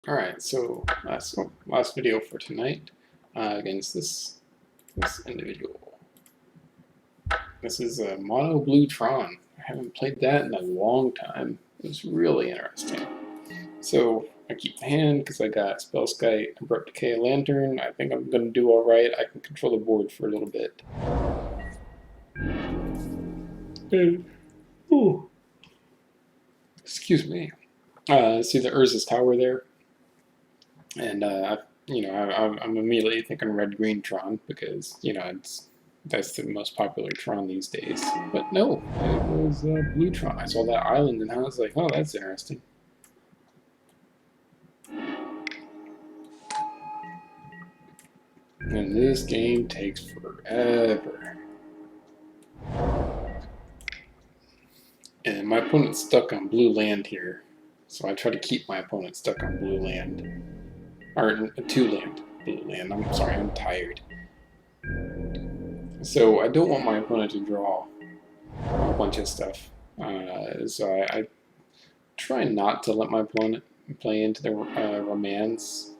Alright, so last video for tonight against this individual. This is a MonoU Tron. I haven't played that in a long time. It was really interesting. So I keep the hand because I got Spellskite, Abrupt Decay, Lantern. I think I'm going to do alright. I can control the board for a little bit. And, excuse me. See the Urza's Tower there? And I'm immediately thinking red-green Tron because that's the most popular Tron these days. But no, it was blue Tron. I saw that island and I was like, oh, that's interesting. And this game takes forever. And my opponent's stuck on blue land here, so I try to keep my opponent stuck on blue land. Or two land, blue land. I'm sorry, I'm tired. So I don't want my opponent to draw a bunch of stuff. So I try not to let my opponent play into the romance.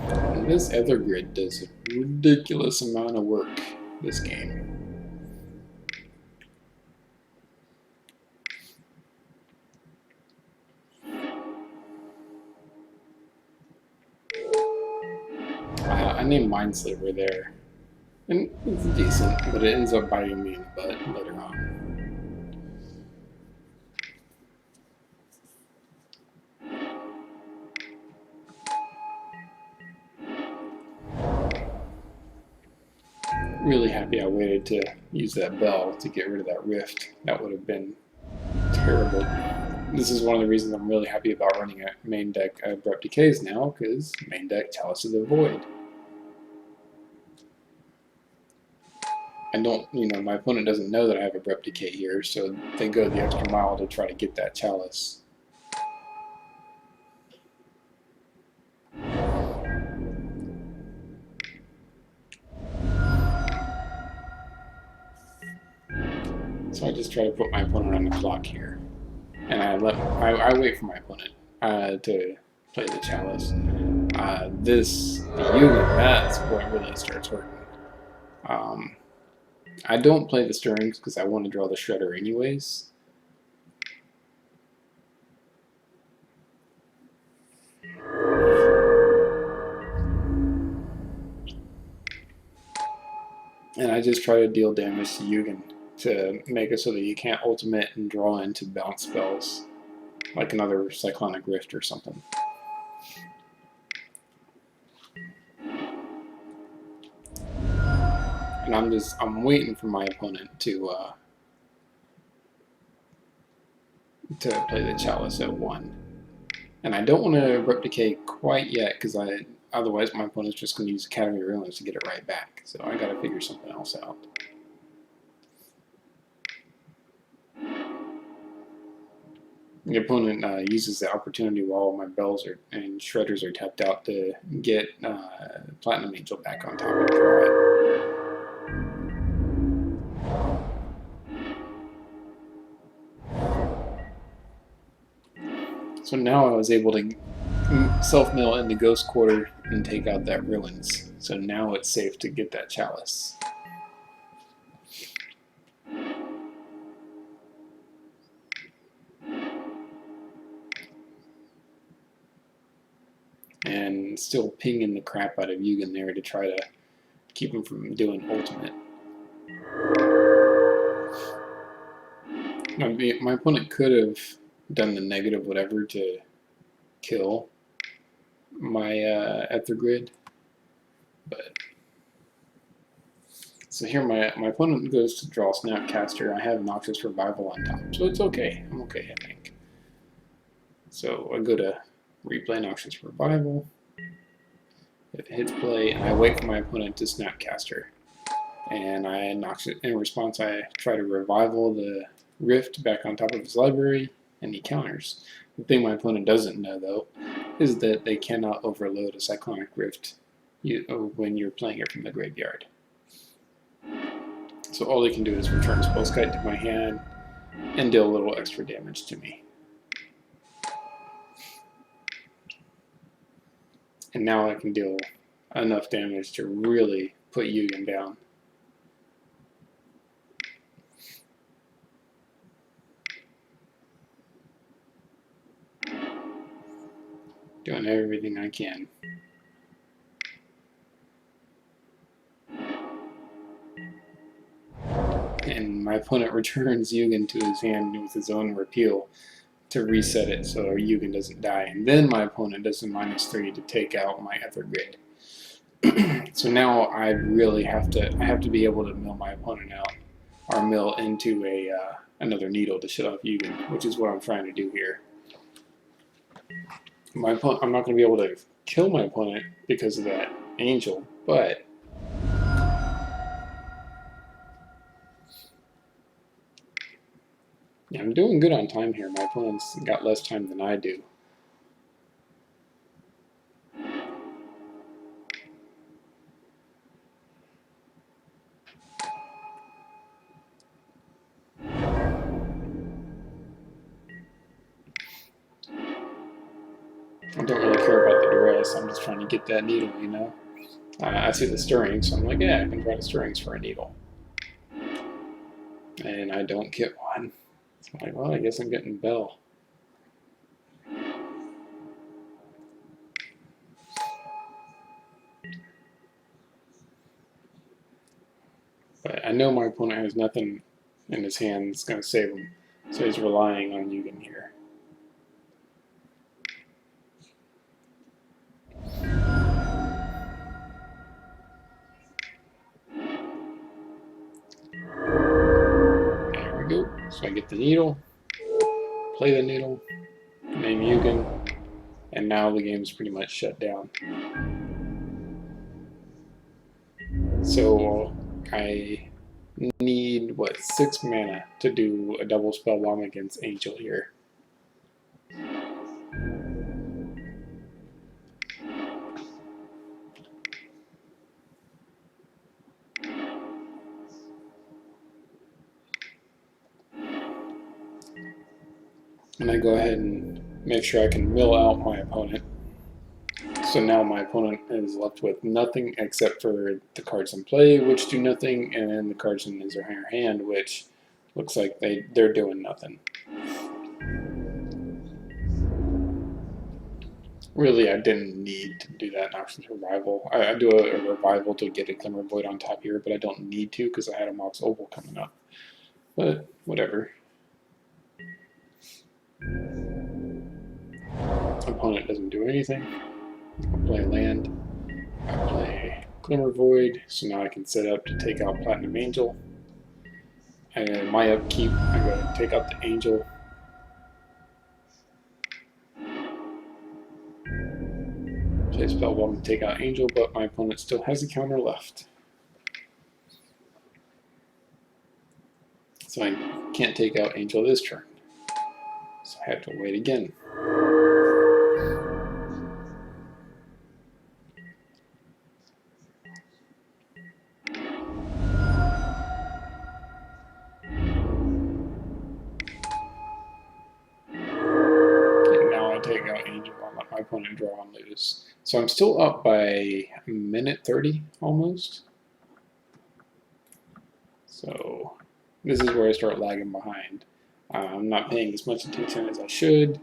And this other grid does a ridiculous amount of work this game. I named Mindslaver there, and it's decent, but it ends up biting me in the butt later on. Really happy I waited to use that bell to get rid of that rift. That would have been terrible. This is one of the reasons I'm really happy about running a main deck Abrupt Decays now, because main deck Chalice of the Void. I don't, my opponent doesn't know that I have Abrupt Decay here, so they go the extra mile to try to get that Chalice. So I just try to put my opponent on the clock here, and I wait for my opponent to play the Chalice. The Yuga, that's what really starts working. I don't play the Stirrings because I want to draw the Shredder anyways. And I just try to deal damage to Yugen to make it so that you can't ultimate and draw into bounce spells, like another Cyclonic Rift or something. And I'm waiting for my opponent to play the Chalice at 1. And I don't want to Abrupt Decay quite yet, because otherwise my opponent's just going to use Academy Ruins to get it right back. So I got to figure something else out. The opponent uses the opportunity while my bells and shredders are tapped out to get Platinum Angel back on top and draw it. So now I was able to self-mill into Ghost Quarter and take out that Ruins. So now it's safe to get that Chalice. And still pinging the crap out of Yugen there to try to keep him from doing ultimate. My opponent could have done the negative whatever to kill my Ether Grid, but so here my opponent goes to draw Snapcaster. I have Noxious Revival on top, so it's okay. I'm okay, I think. So I go to replay Noxious Revival. It hits play, and I wait for my opponent to Snapcaster. And in response, I try to revival the Rift back on top of his library, and he counters. The thing my opponent doesn't know, though, is that they cannot overload a Cyclonic Rift when you're playing it from the graveyard. So all they can do is return Spellskite to my hand and deal a little extra damage to me. And now I can deal enough damage to really put Yugen down. Doing everything I can. And my opponent returns Yugen to his hand with his own repeal to reset it so Yugen doesn't die. And then my opponent does a -3 to take out my Ether Grid. So now I really have to be able to mill my opponent out, or mill into another needle to shut off Yugen, which is what I'm trying to do here. I'm not going to be able to kill my opponent because of that angel, but yeah, I'm doing good on time here. My opponent's got less time than I do. I don't really care about the duress. I'm just trying to get that needle, you know? I see the stirring, so I'm like, yeah, I can try the stirrings for a needle. And I don't get one. So I'm like, well, I guess I'm getting Bell. But I know my opponent has nothing in his hand that's going to save him, so he's relying on Yugen here. There we go. So I get the needle, play the needle, name Yugen, and now the game's pretty much shut down. So I need, 6 mana to do a double spell bomb against Angel here. And I go ahead and make sure I can mill out my opponent. So now my opponent is left with nothing except for the cards in play, which do nothing, and then the cards in his or her hand, which looks like they're doing nothing. Really, I didn't need to do that in Auction's Revival. I do a Revival to get a Glimmer Void on top here, but I don't need to because I had a Mox Opal coming up. But whatever. Opponent doesn't do anything. I play land. I play Glimmer Void, so now I can set up to take out Platinum Angel. And my upkeep, I go to take out the Angel. Play Spell Bomb to take out Angel, but my opponent still has a counter left. So I can't take out Angel this turn. So I have to wait again. Take out Angel, I'll let my opponent draw and lose. So I'm still up by a minute 30 almost. So this is where I start lagging behind. I'm not paying as much attention as I should.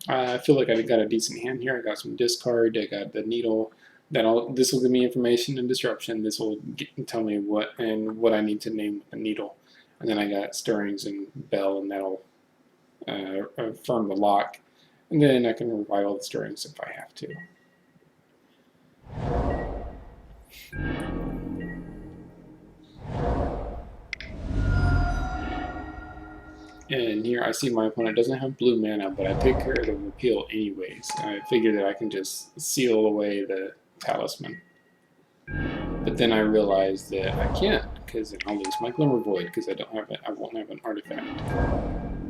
I feel like I got a decent hand here. I got some discard. I got the needle. This will give me information and disruption. This will tell me what I need to name with the needle. And then I got stirrings and bell, and that'll affirm the lock, and then I can revival the stirrings if I have to. And here I see my opponent doesn't have blue mana, but I take care of the repeal anyways. I figure that I can just seal away the talisman. But then I realize that I can't, because then I'll lose my Glimmer Void, because I won't have an artifact.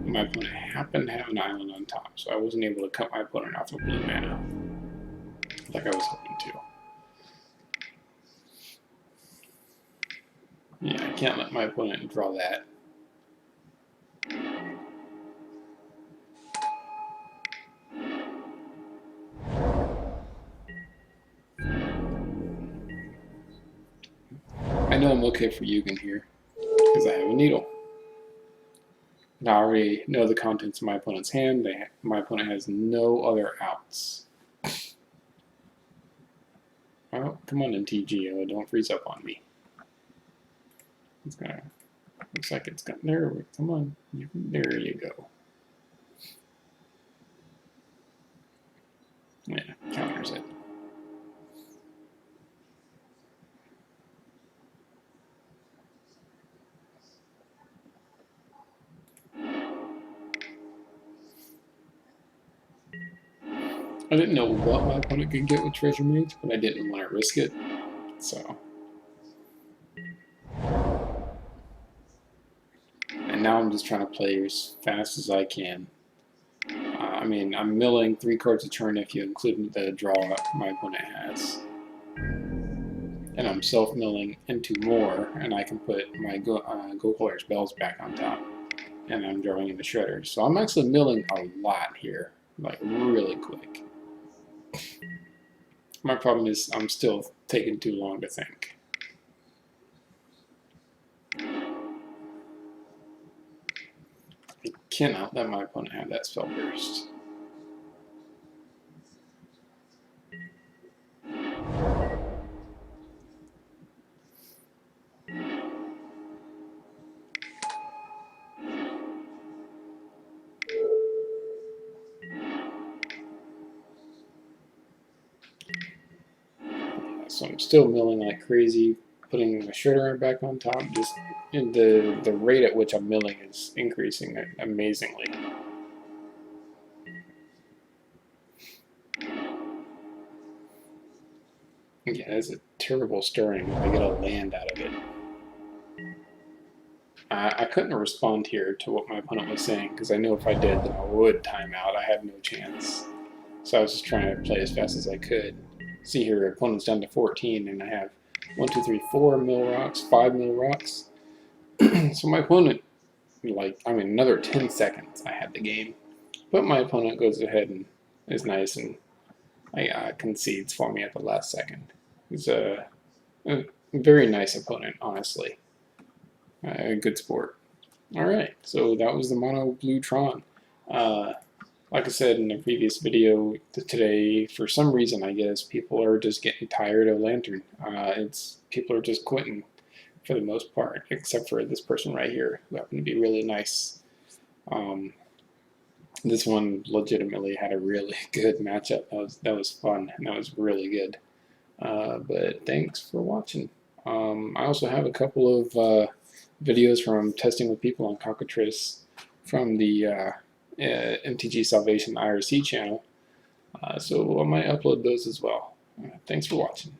My opponent happened to have an island on top, so I wasn't able to cut my opponent off of blue mana like I was hoping to. Yeah, I can't let my opponent draw that. I know I'm okay for Yugen here, because I have a needle. And I already know the contents of my opponent's hand. My opponent has no other outs. Oh, come on, MTG, don't freeze up on me. It's gonna, looks like it's got, there, come on, there you go. Yeah, counters it. I didn't know what my opponent could get with Treasure Mage, but I didn't want to risk it, so. And now I'm just trying to play as fast as I can. I mean, I'm milling 3 cards a turn if you include the draw my opponent has. And I'm self-milling into more, and I can put my Go Player's Bells back on top. And I'm drawing into Shredders. So I'm actually milling a lot here, like really quick. My problem is I'm still taking too long to think. I cannot let my opponent have that spell burst. So I'm still milling like crazy, putting the shredder back on top. Just the rate at which I'm milling is increasing amazingly. Yeah, it's a terrible stirring if I get a land out of it. I couldn't respond here to what my opponent was saying because I knew if I did, then I would time out. I had no chance. So I was just trying to play as fast as I could. See here, opponent's down to 14, and I have 1, 2, 3, 4 mill rocks, 5 mill rocks. So my opponent, another 10 seconds, I had the game. But my opponent goes ahead and is nice and concedes for me at the last second. He's a very nice opponent, honestly. A good sport. Alright, so that was the Mono Blue Tron. Like I said in the previous video today, for some reason, I guess, people are just getting tired of Lantern. People are just quitting for the most part, except for this person right here, who happened to be really nice. This one legitimately had a really good matchup. That was fun, and that was really good. But thanks for watching. I also have a couple of videos from testing with people on Cockatrice from the MTG Salvation IRC channel, so I might upload those as well. Thanks for watching.